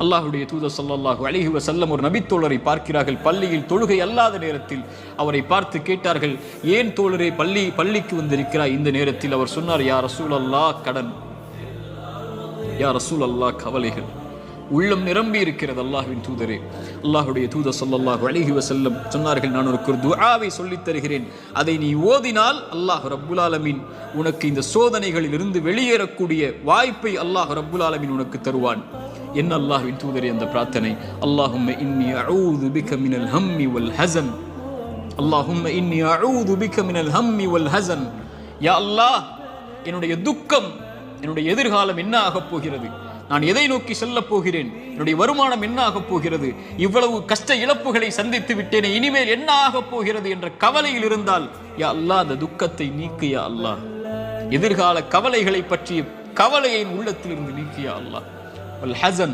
அல்லாஹ்வுடைய தூதர் ஸல்லல்லாஹு அலைஹி வஸல்லம் ஒரு நபித்தோழரை பார்க்கிறார்கள். பள்ளியில் தொழுகை அல்லாத நேரத்தில் அவரை பார்த்து கேட்டார்கள், ஏன் தோழரே பள்ளிக்கு வந்திருக்கிறாய் இந்த நேரத்தில்? அவர் சொன்னார், யா ரசூலல்லாஹ், கடன், யா ரசூலல்லாஹ், கவலைகள். உள்ளம் நிரம்பி இருக்கிறது அல்லாஹ்வின் தூதரே. அல்லாஹ்வுடைய தூதர் ஸல்லல்லாஹு அலைஹி வஸல்லம் சொன்னார்கள், நான் ஒரு துஆவை சொல்லித் தருகிறேன், அதை நீ ஓதினால் அல்லாஹ் ரப்புல் ஆலமீன் உனக்கு இந்த சோதனைகளில் இருந்து வெளியேறக்கூடிய வாய்ப்பை அல்லாஹ் ரப்புல் ஆலமீன் உனக்கு தருவான். என்ன அல்லாஹ்வின் தூதரே அந்த பிரார்த்தனை? அல்லாஹும்ம இன்னி அஊது பிக மினல் ஹம்மி வல் ஹஸன், அல்லாஹும்ம இன்னி அஊது பிக மினல் ஹம்மி வல் ஹஸன். யா அல்லாஹ், என்னுடைய துக்கம், என்னுடைய எதிர்காலம் என்ன ஆகப் போகிறது, நான் எதை நோக்கி செல்லப் போகிறேன், என்னுடைய வருமானம் என்ன ஆகப் போகிறது, இவ்வளவு கஷ்ட இழப்புகளை சந்தித்து விட்டேனே, இனிமேல் என்ன ஆகப் போகிறது என்ற கவலையில் இருந்தால், யா அல்லாஹ், அந்த துக்கத்தை நீக்கு யா அல்லாஹ். எதிர்கால கவலைகளை பற்றிய கவலையை உள்ளத்திலிருந்து நீக்கு யா அல்லாஹ். வல் ஹஸன்,